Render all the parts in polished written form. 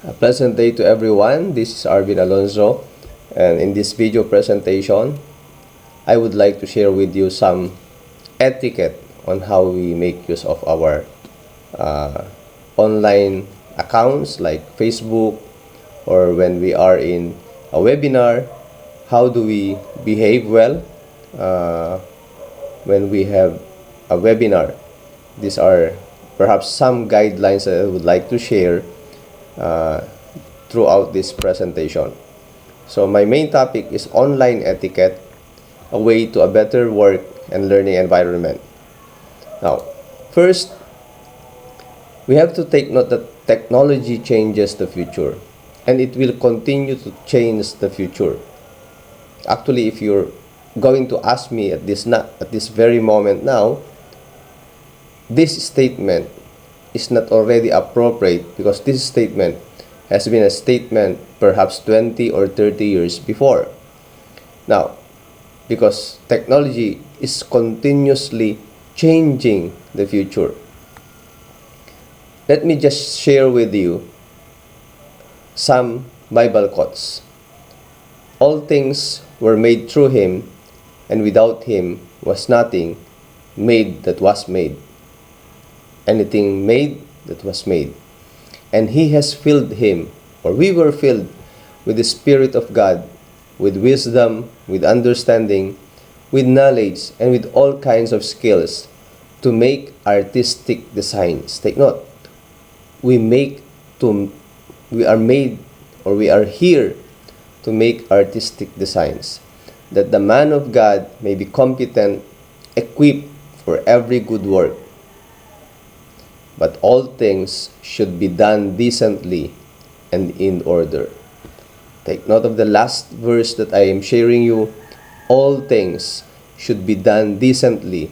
A pleasant day to everyone. This is Arvin Alonso, and in this video presentation, I would like to share with you some etiquette on how we make use of our online accounts like Facebook, or when we are in a webinar, how do we behave well when we have a webinar. These are perhaps some guidelines that I would like to share throughout this presentation. So my main topic is online etiquette, a way to a better work and learning environment. Now, first, we have to take note that technology changes the future, and it will continue to change the future. Actually, if you're going to ask me at this very moment now, this statement is not already appropriate, because this statement has been a statement perhaps 20 or 30 years before. Now, because technology is continuously changing the future, let me just share with you some Bible quotes. All things were made through him, and without him was nothing made that was made. Anything made that was made. And he has filled him, or we were filled with the Spirit of God, with wisdom, with understanding, with knowledge, and with all kinds of skills to make artistic designs. Take note, we are made, or we are here to make artistic designs, that the man of God may be competent, equipped for every good work. But all things should be done decently and in order. Take note of the last verse that I am sharing you. All things should be done decently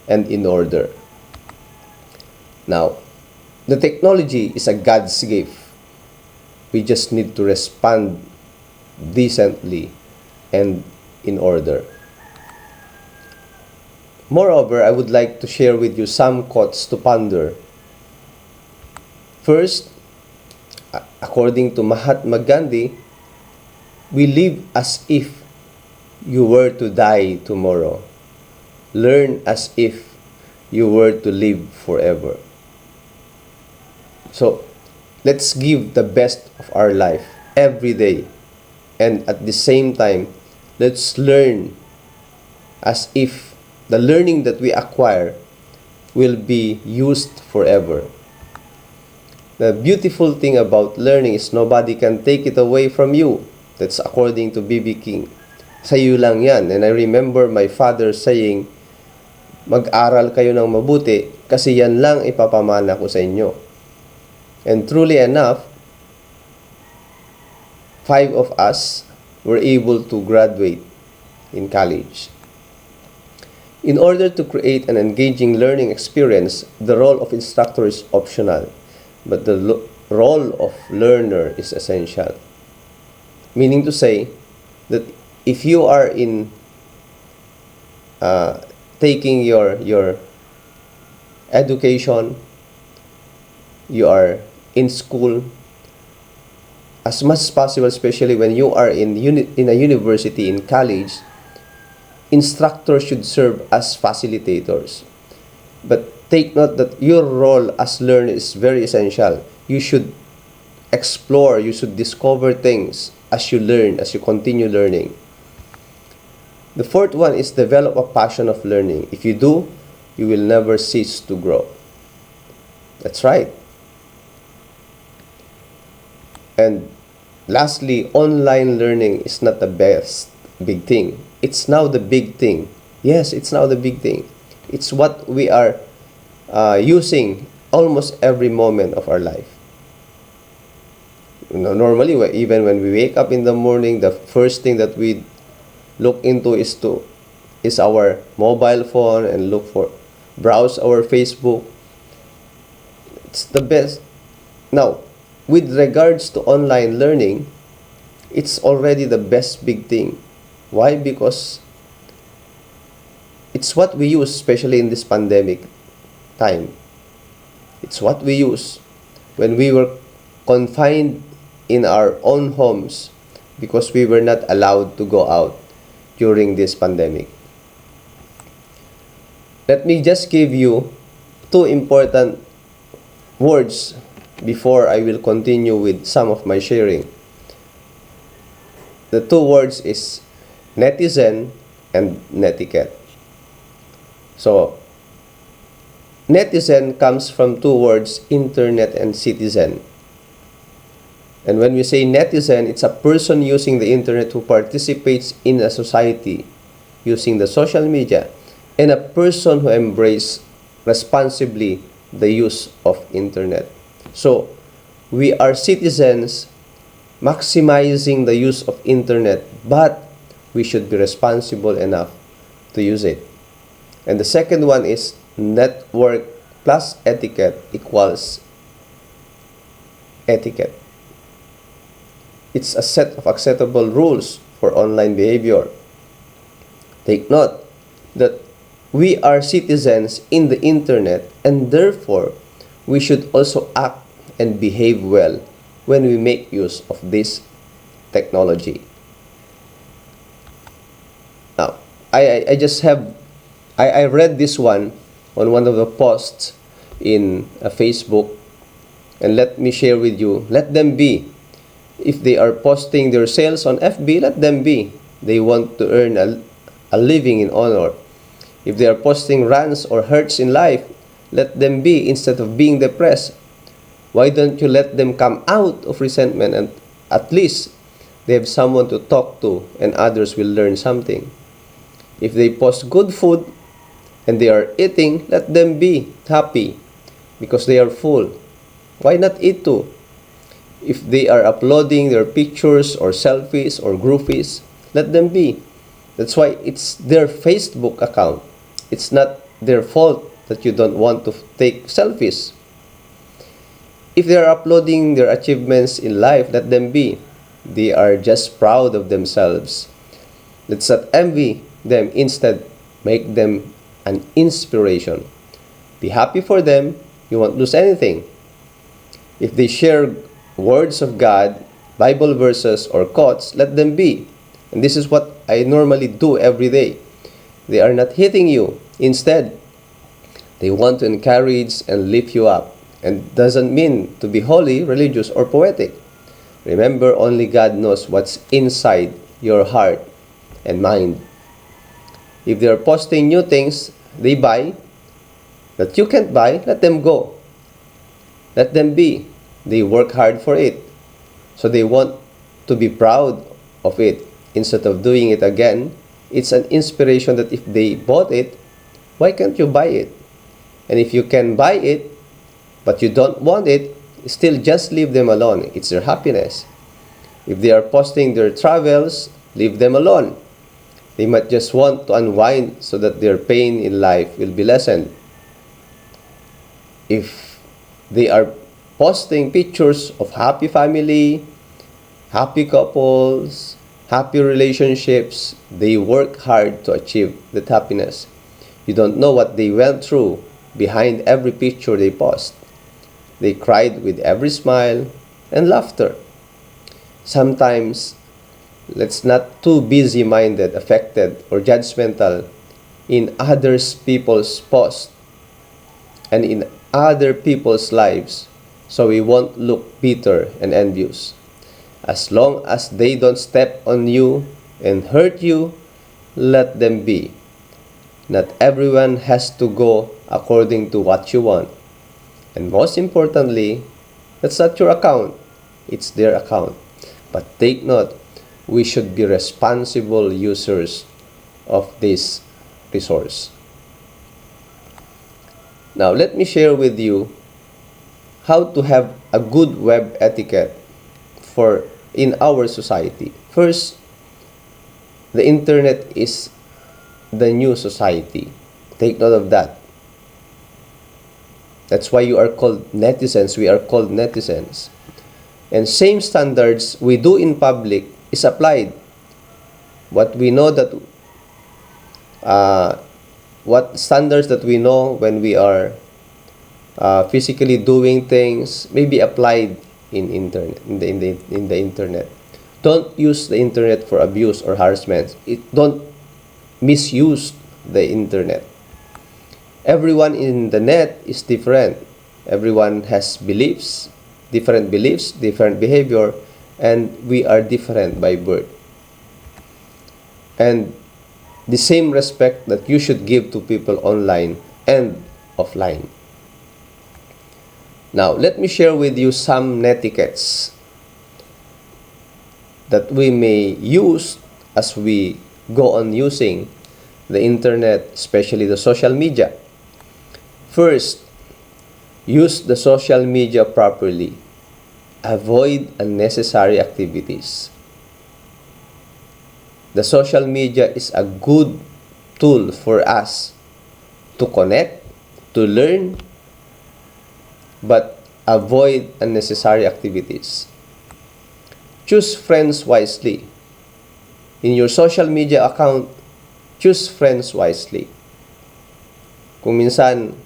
and in order. Now, the technology is a God's gift. We just need to respond decently and in order. Moreover, I would like to share with you some quotes to ponder. First, according to Mahatma Gandhi, we live as if you were to die tomorrow. Learn as if you were to live forever. So, let's give the best of our life every day. And at the same time, let's learn as if the learning that we acquire will be used forever. The beautiful thing about learning is nobody can take it away from you. That's according to B.B. King. Sa'yo lang yan. And I remember my father saying, mag-aral kayo ng mabuti kasi yan lang ipapamana ko sa inyo. And truly enough, 5 of us were able to graduate in college. In order to create an engaging learning experience, the role of instructor is optional, but the role of learner is essential. Meaning to say that if you are in taking your education, you are in school, as much as possible, especially when you are in a university, in college, instructors should serve as facilitators. But take note that your role as learner is very essential. You should explore, you should discover things as you learn, as you continue learning. The fourth one is develop a passion of learning. If you do, you will never cease to grow. That's right. And lastly, online learning is not the best big thing. It's now the big thing. Yes, it's now the big thing. It's what we are using almost every moment of our life. Normally, even when we wake up in the morning, the first thing that we look into is our mobile phone and browse our Facebook. It's the best. Now, with regards to online learning, it's already the best big thing. Why? Because it's what we use, especially in this pandemic time. It's what we use when we were confined in our own homes because we were not allowed to go out during this pandemic. Let me just give you two important words before I will continue with some of my sharing. The two words is netizen and netiquette. So, netizen comes from two words, internet and citizen. And when we say netizen, it's a person using the internet who participates in a society using the social media, and a person who embraces responsibly the use of internet. So, we are citizens maximizing the use of internet, but we should be responsible enough to use it. And the second one is network plus etiquette equals etiquette. It's a set of acceptable rules for online behavior. Take note that we are citizens in the internet, and therefore we should also act and behave well when we make use of this technology. Now, I read this one on one of the posts in Facebook, and let me share with you. Let them be. If they are posting their sales on FB, let them be. They want to earn a living in honor. If they are posting rants or hurts in life, let them be instead of being depressed. Why don't you let them come out of resentment, and at least they have someone to talk to and others will learn something. If they post good food and they are eating, let them be happy because they are full. Why not eat too? If they are uploading their pictures or selfies or groupies, let them be. That's why it's their Facebook account. It's not their fault that you don't want to take selfies. If they are uploading their achievements in life, let them be. They are just proud of themselves. Let's not envy them. Instead, make them an inspiration. Be happy for them. You won't lose anything. If they share words of God, Bible verses, or quotes, let them be. And this is what I normally do every day. They are not hitting you. Instead, they want to encourage and lift you up. And doesn't mean to be holy, religious, or poetic. Remember, only God knows what's inside your heart and mind. If they are posting new things they buy that you can't buy, let them go. Let them be. They work hard for it. So they want to be proud of it instead of doing it again. It's an inspiration that if they bought it, why can't you buy it? And if you can buy it, but you don't want it, still just leave them alone. It's their happiness. If they are posting their travels, leave them alone. They might just want to unwind so that their pain in life will be lessened. If they are posting pictures of happy family, happy couples, happy relationships, they work hard to achieve that happiness. You don't know what they went through behind every picture they post. They cried with every smile and laughter. Sometimes, let's not too busy-minded, affected, or judgmental in others people's posts and in other people's lives, so we won't look bitter and envious. As long as they don't step on you and hurt you, let them be. Not everyone has to go according to what you want. And most importantly, that's not your account, it's their account. But take note, we should be responsible users of this resource. Now, let me share with you how to have a good web etiquette in our society. First, the internet is the new society. Take note of that. That's why you are called netizens. We are called netizens. And same standards we do in public is applied. What we know that, what standards that we know when we are physically doing things may be applied in the internet. Don't use the internet for abuse or harassment. Don't misuse the internet. Everyone in the net is different. Everyone has beliefs, different behavior, and we are different by birth. And the same respect that you should give to people online and offline. Now, let me share with you some netiquettes that we may use as we go on using the internet, especially the social media. First, use the social media properly. Avoid unnecessary activities. The social media is a good tool for us to connect, to learn, but avoid unnecessary activities. Choose friends wisely. In your social media account, choose friends wisely. Kung minsan,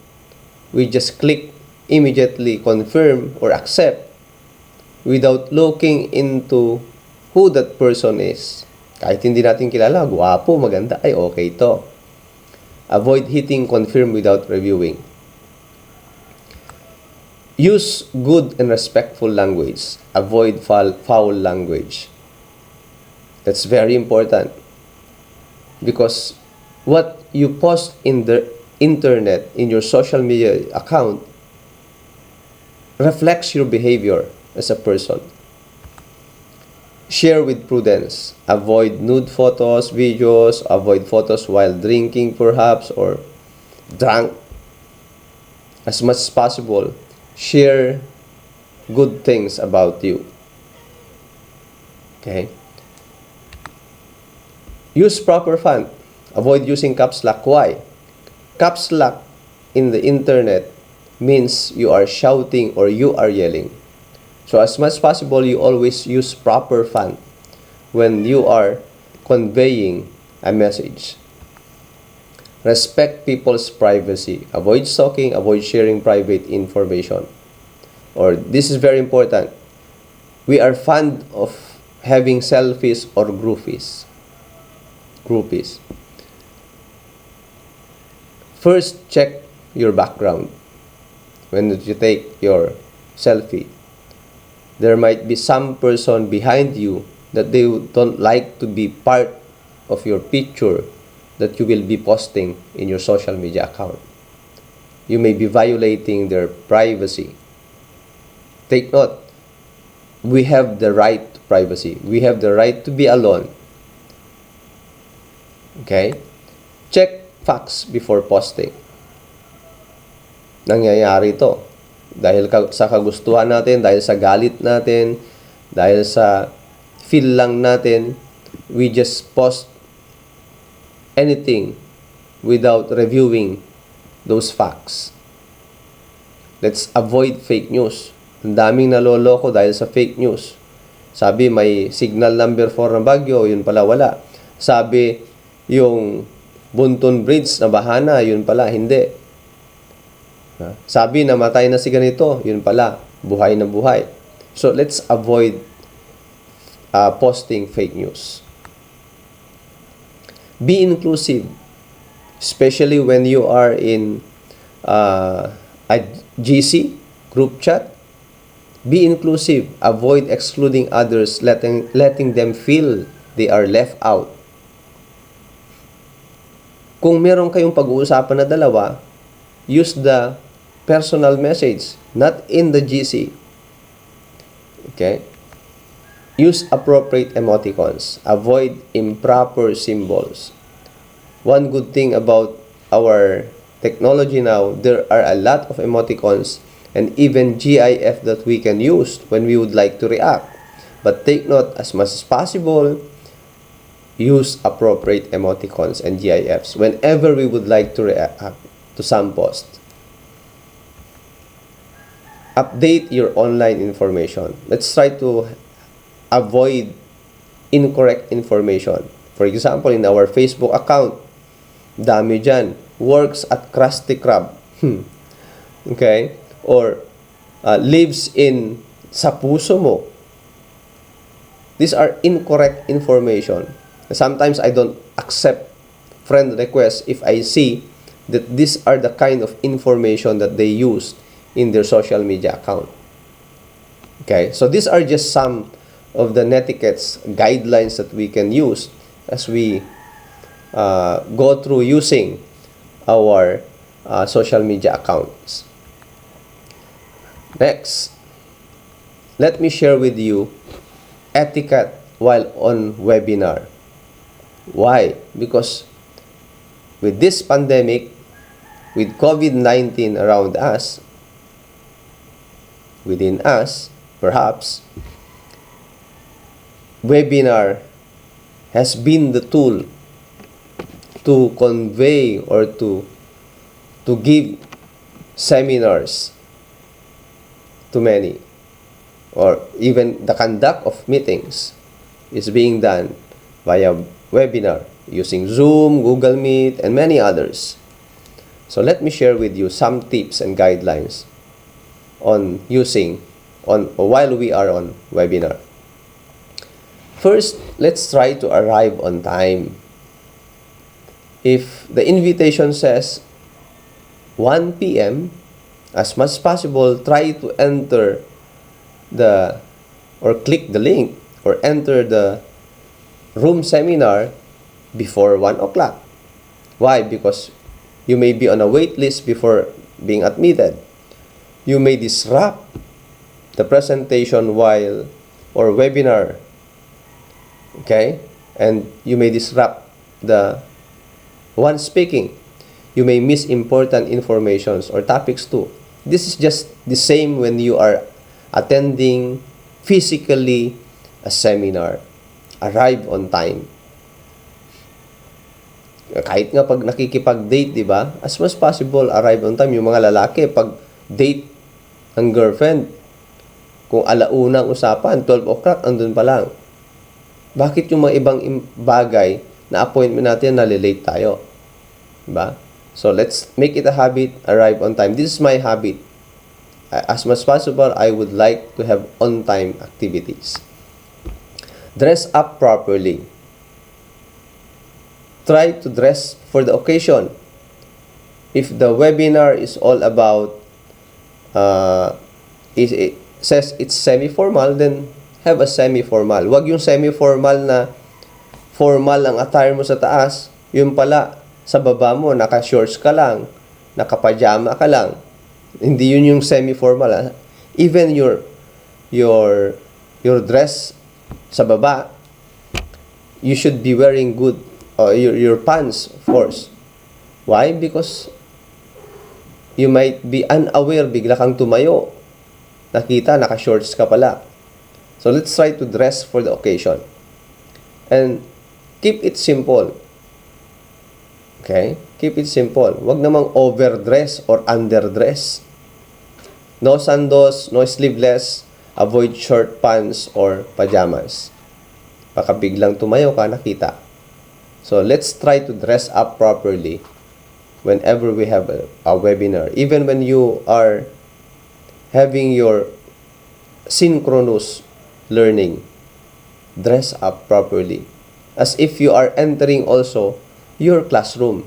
we just click immediately confirm or accept without looking into who that person is. Kahit hindi natin kilala, guwapo, maganda, ay okay to. Avoid hitting confirm without reviewing. Use good and respectful language. Avoid foul language. That's very important. Because what you post in the internet, in your social media account, reflects your behavior as a person. Share with prudence. Avoid nude photos, videos. Avoid photos while drinking perhaps or drunk. As much as possible, share good things about you. Okay? Use proper font. Avoid using caps lock. Why? Caps lock in the internet means you are shouting or you are yelling. So as much as possible, you always use proper font when you are conveying a message. Respect people's privacy. Avoid stalking, avoid sharing private information. Or this is very important. We are fond of having selfies or groupies. First, check your background when you take your selfie. There might be some person behind you that they don't like to be part of your picture that you will be posting in your social media account. You may be violating their privacy. Take note, we have the right to privacy. We have the right to be alone. Okay? Check facts before posting. Nangyayari ito. Dahil sa kagustuhan natin, dahil sa galit natin, dahil sa feel lang natin, we just post anything without reviewing those facts. Let's avoid fake news. Ang daming naloloko dahil sa fake news. Sabi may signal number 4 ng Bagyo, yun pala wala. Sabi yung Bunton Bridge na bahana, yun pala hindi. Sabi namatay na si ganito, yun pala buhay na buhay. So let's avoid posting fake news. Be inclusive, especially when you are in a GC group chat. Be inclusive. Avoid excluding others, letting them feel they are left out. Kung meron kayong pag-uusapan na dalawa, use the personal message, not in the GC. Okay? Use appropriate emoticons. Avoid improper symbols. One good thing about our technology now, there are a lot of emoticons and even GIF that we can use when we would like to react. But take note, as much as possible, use appropriate emoticons and GIFs whenever we would like to react to some post. Update your online information. Let's try to avoid incorrect information. For example, in our Facebook account, dami dyan, works at Krusty Krab. Okay? Or lives in sa puso mo. These are incorrect information. Sometimes I don't accept friend requests if I see that these are the kind of information that they use in their social media account. Okay, so these are just some of the netiquettes guidelines that we can use as we go through using our social media accounts. Next, let me share with you etiquette while on webinar. Why? Because with this pandemic, with COVID-19 around us, within us, perhaps, webinar has been the tool to convey or to give seminars to many, or even the conduct of meetings is being done via webinar using Zoom, Google Meet, and many others. So let me share with you some tips and guidelines on using while we are on webinar. First, let's try to arrive on time. If the invitation says 1 p.m., as much as possible, try to enter or click the link or enter the room seminar before 1 o'clock. Why? Because you may be on a wait list before being admitted. You may disrupt the presentation or webinar. Okay? And you may disrupt the one speaking. You may miss important informations or topics too. This is just the same when you are attending physically a seminar. Arrive on time. Kahit nga pag nakikipag-date, di ba? As much as possible, arrive on time. Yung mga lalaki, pag date ng girlfriend, kung alauna ang usapan, 12 o'clock, andun pa lang. Bakit yung mga ibang bagay na appointment natin, nalilate tayo? Diba? So, let's make it a habit, arrive on time. This is my habit. As much as possible, I would like to have on-time activities. Dress up properly. Try to dress for the occasion. If the webinar is all about, it says it's semi-formal, then have a semi-formal. Wag yung semi-formal na formal ang attire mo sa taas, yung pala, sa baba mo, naka-shorts ka lang, naka-pajama ka lang. Hindi yun yung semi-formal. Even your dress sa baba, you should be wearing good, your pants, of course. Why? Because you might be unaware, bigla kang tumayo. Nakita, naka-shorts ka pala. So, let's try to dress for the occasion. And keep it simple. Okay? Keep it simple. Huwag namang overdress or underdress. No sandals, no sleeveless. Avoid short pants or pajamas. Baka biglang tumayo ka, nakita. So, let's try to dress up properly whenever we have a webinar. Even when you are having your synchronous learning, dress up properly. As if you are entering also your classroom,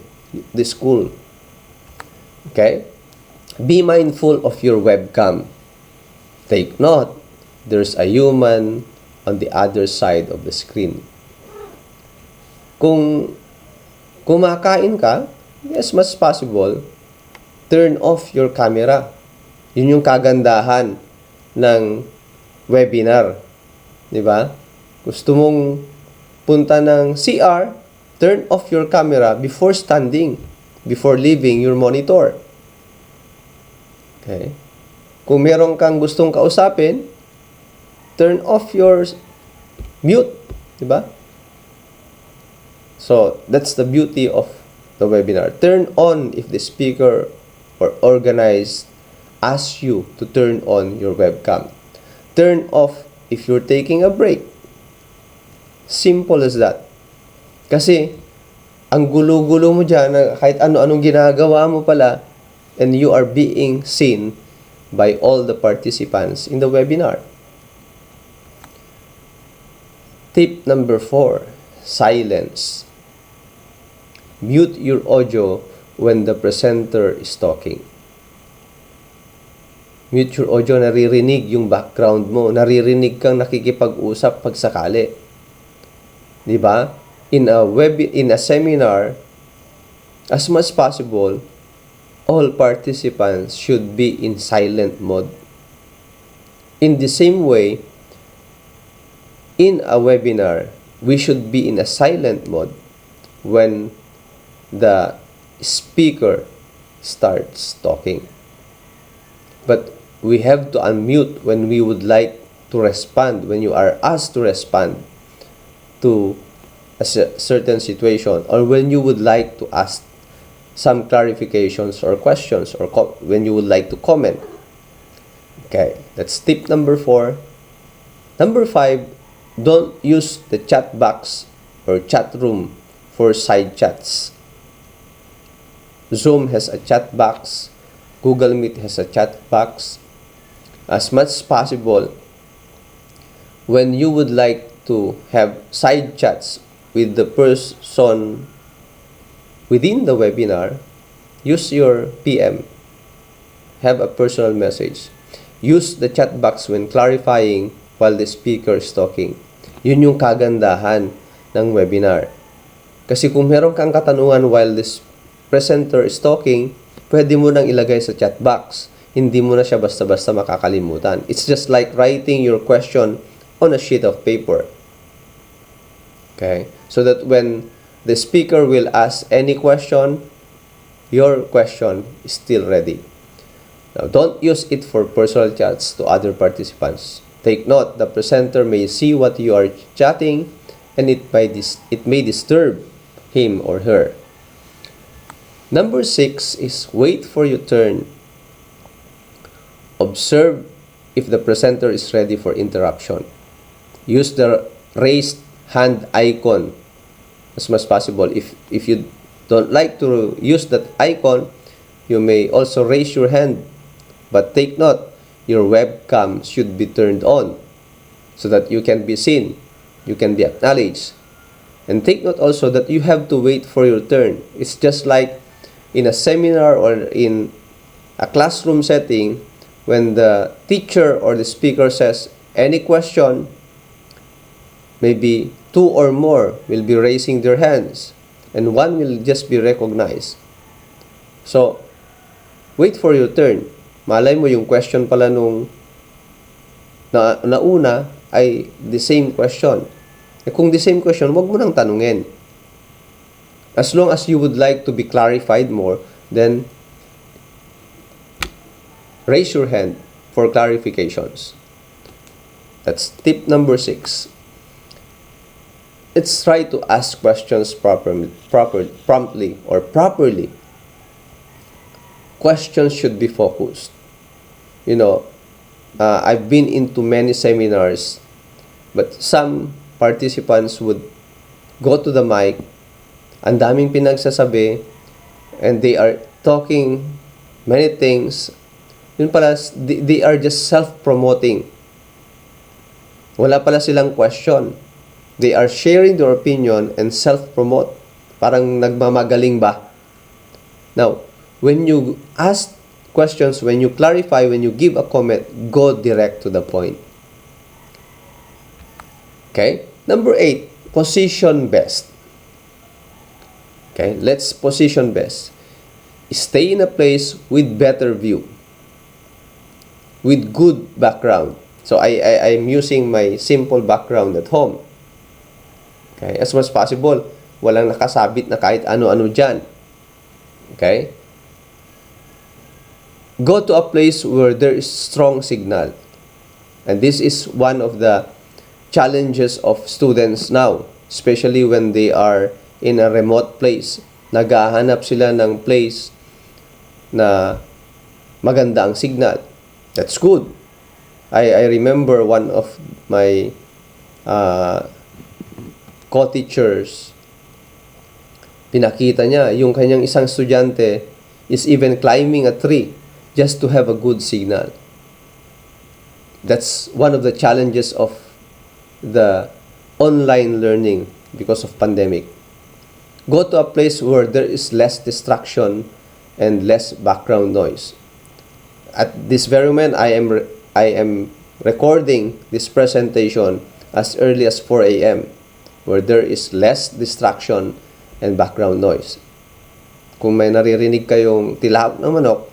the school. Okay? Be mindful of your webcam. Take note, there's a human on the other side of the screen. Kung kumakain ka, as much as possible, turn off your camera. Yun yung kagandahan ng webinar. Diba? Gusto mong punta ng CR, turn off your camera before standing, before leaving your monitor. Okay? Kung meron kang gustong kausapin, turn off your mute. Diba? So, that's the beauty of the webinar. Turn on if the speaker or organized asks you to turn on your webcam. Turn off if you're taking a break. Simple as that. Kasi, ang gulo-gulo mo dyan, kahit ano-anong ginagawa mo pala, and you are being seen by all the participants in the webinar. Tip number 4, silence. Mute your audio when the presenter is talking. Mute your audio, naririnig yung background mo, naririnig kang nakikipag-usap pag sakali. Di ba? In a seminar, as much possible, all participants should be in silent mode. In the same way, in a webinar, we should be in a silent mode when the speaker starts talking. But we have to unmute when we would like to respond, when you are asked to respond to a certain situation, or when you would like to ask some clarifications or questions, or when you would like to comment. Okay, that's tip number 4. Number 5, don't use the chat box or chat room for side chats. Zoom has a chat box. Google Meet has a chat box. As much as possible, when you would like to have side chats with the person within the webinar, use your PM. Have a personal message. Use the chat box when clarifying while the speaker is talking. Yun yung kagandahan ng webinar. Kasi kung meron kang katanungan while this presenter is talking, pwede mo nang ilagay sa chat box. Hindi mo na siya basta-basta makakalimutan. It's just like writing your question on a sheet of paper. Okay? So that when the speaker will ask any question, your question is still ready. Now, don't use it for personal chats to other participants. Take note, the presenter may see what you are chatting, and it may disturb him or her. Number 6 is wait for your turn. Observe if the presenter is ready for interruption. Use the raised hand icon as much as possible. If you don't like to use that icon, you may also raise your hand. But take note, your webcam should be turned on so that you can be seen, you can be acknowledged. And take note also that you have to wait for your turn. It's just like in a seminar or in a classroom setting, when the teacher or the speaker says any question, maybe 2 or more will be raising their hands and 1 will just be recognized. So, wait for your turn. Malay mo yung question pala nung nauna ay the same question. Kung the same question, wag mo nang tanungin. As long as you would like to be clarified more, then raise your hand for clarifications. That's tip number 6. Let's try to ask questions promptly. Questions should be focused. I've been into many seminars, but some participants would go to the mic, ang daming pinagsasabi, and they are talking many things. Yun pala, they are just self-promoting. Wala pala silang question. They are sharing their opinion and self-promote. Parang nagmamagaling ba? Now, when you ask questions, when you clarify, when you give a comment, go direct to the point. Okay? Number 8, position best. Okay, let's position best. Stay in a place with better view, with good background. So I'm using my simple background at home. Okay, as much as possible, walang nakasabit na kahit ano-ano dyan. Okay? Go to a place where there is strong signal. And this is one of the challenges of students now, especially when they are in a remote place. Naghahanap sila ng place na maganda ang signal. That's good. I remember one of my co-teachers, pinakita niya yung kanyang isang estudyante is even climbing a tree just to have a good signal. That's one of the challenges of the online learning because of pandemic. Go to a place where there is less distraction and less background noise. At this very moment, I am recording this presentation as early as 4 a.m. where there is less distraction and background noise. Kung may naririnig kayong tilahap ng manok,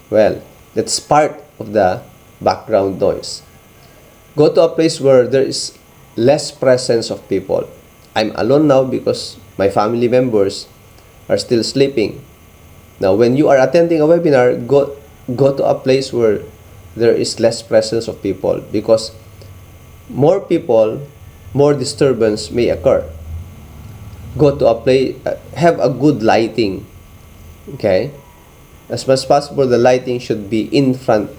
well, that's part of the background noise. Go to a place where there is less presence of people. I'm alone now because my family members are still sleeping. Now, when you are attending a webinar, go to a place where there is less presence of people, because more people, more disturbance may occur. Go to a place, have a good lighting, okay? As much as possible, the lighting should be in front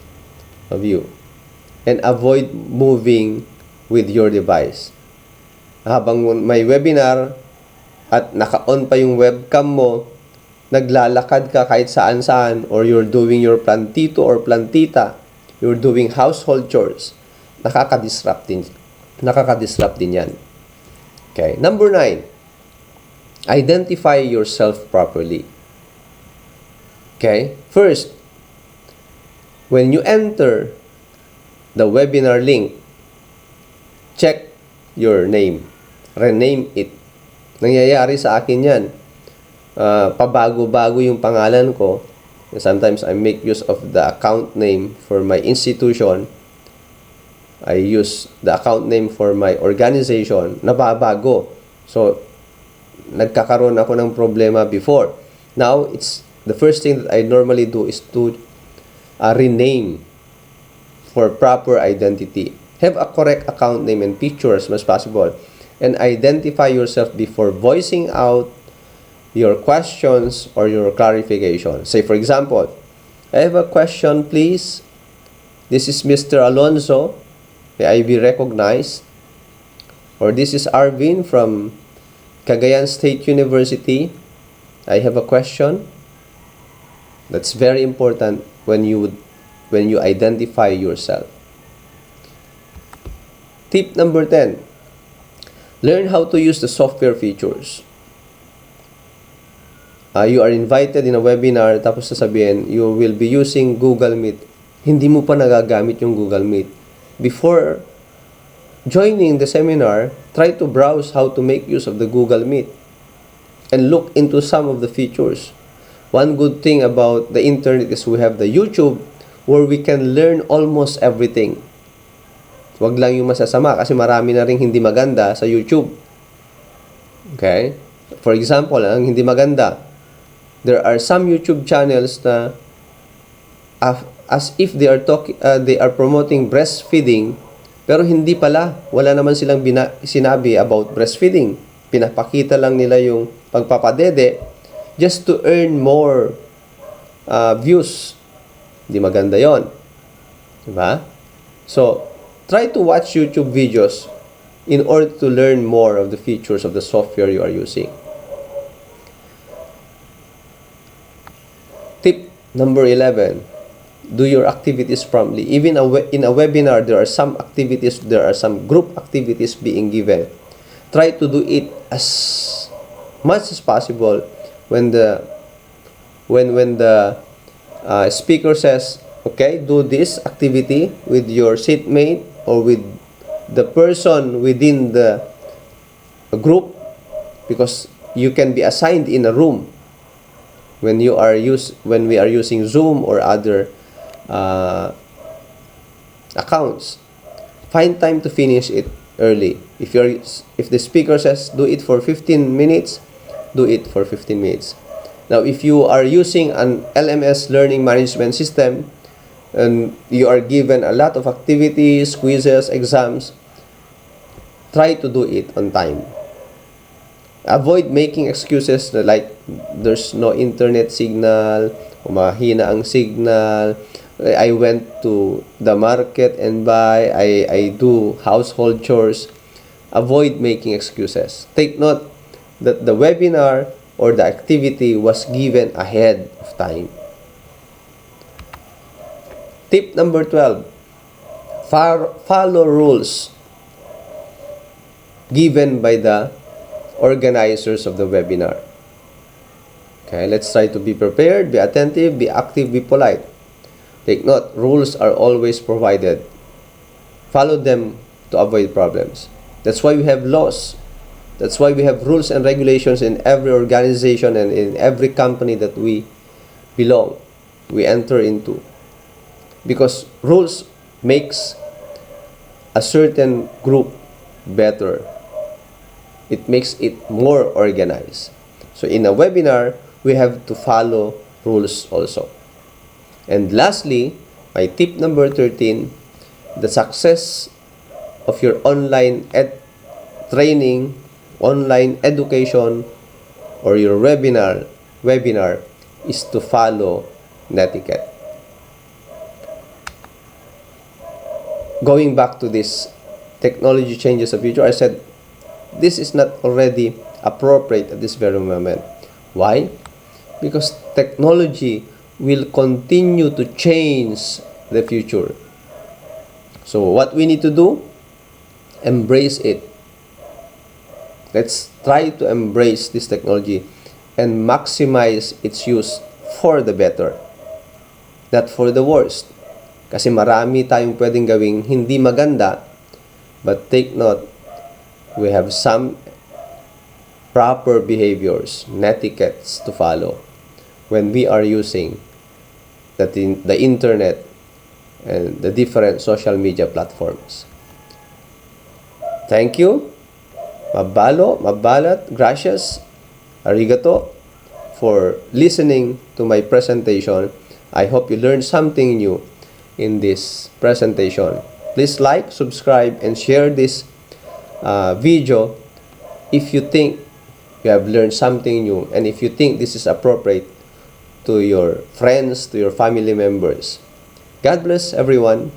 of you, and avoid moving with your device. Habang may webinar at naka-on pa yung webcam mo, naglalakad ka kahit saan-saan, or you're doing your plantito or plantita, you're doing household chores, nakaka-disrupt din yan. Okay, number 9, identify yourself properly. Okay, first, when you enter the webinar link, check your name, rename it. Nangyayari sa akin yan. Pabago-bago yung pangalan ko. Sometimes I make use of the account name for my institution. I use the account name for my organization. Nababago. So, nagkakaroon ako ng problema before. Now, the first thing that I normally do is to rename for proper identity. Have a correct account name and picture as much as possible. And identify yourself before voicing out your questions or your clarification. Say, for example, I have a question, please. This is Mr. Alonzo. May I be recognized? Or this is Arvin from Cagayan State University. I have a question. That's very important when you identify yourself. Tip number 10. Learn how to use the software features. You are invited in a webinar, tapos sasabihin, you will be using Google Meet. Hindi mo pa nagagamit yung Google Meet. Before joining the seminar, try to browse how to make use of the Google Meet and look into some of the features. One good thing about the internet is we have the YouTube where we can learn almost everything. Wag lang yung masasama kasi marami na rin hindi maganda sa YouTube. Okay? For example, ang hindi maganda, there are some YouTube channels na as if they are promoting breastfeeding, pero hindi pala, wala naman silang sinabi about breastfeeding. Pinapakita lang nila yung pagpapadede just to earn more views. Hindi maganda yon, diba? So, try to watch YouTube videos in order to learn more of the features of the software you are using. Tip number 11. Do your activities promptly. Even in a webinar, there are some activities, there are some group activities being given. Try to do it as much as possible when the speaker says, okay, do this activity with your seatmate or with the person within the group, because you can be assigned in a room when we are using Zoom or other accounts. Find time to finish it early. If the speaker says do it for 15 minutes, do it for 15 minutes. Now, if you are using an LMS learning management system and you are given a lot of activities, quizzes, exams, try to do it on time. Avoid making excuses like there's no internet signal, o mahina ang signal, I went to the market and buy, I do household chores. Avoid making excuses. Take note that the webinar or the activity was given ahead of time. Tip number 12. Follow rules. given by the organizers of the webinar. Okay, let's try to be prepared, be attentive, be active, be polite. Take note, rules are always provided. Follow them to avoid problems. That's why we have laws. That's why we have rules and regulations in every organization and in every company that we belong, we enter into. Because rules makes a certain group better. It makes it more organized. So in a webinar, we have to follow rules also. And lastly, my tip number 13, the success of your online training, online education, or your webinar is to follow Netiquette. Going back to this technology changes the future, I said this is not already appropriate at this very moment. Why? Because technology will continue to change the future. So what we need to do? Embrace it. Let's try to embrace this technology and maximize its use for the better, not for the worst. Kasi marami tayong pwedeng gawing hindi maganda, but take note, we have some proper behaviors, netiquettes to follow when we are using the internet and the different social media platforms. Thank you. Mabalat, gracias, arigato for listening to my presentation. I hope you learned something new in this presentation. Please like, subscribe, and share this video if you think you have learned something new and if you think this is appropriate to your friends, to your family members. God bless everyone.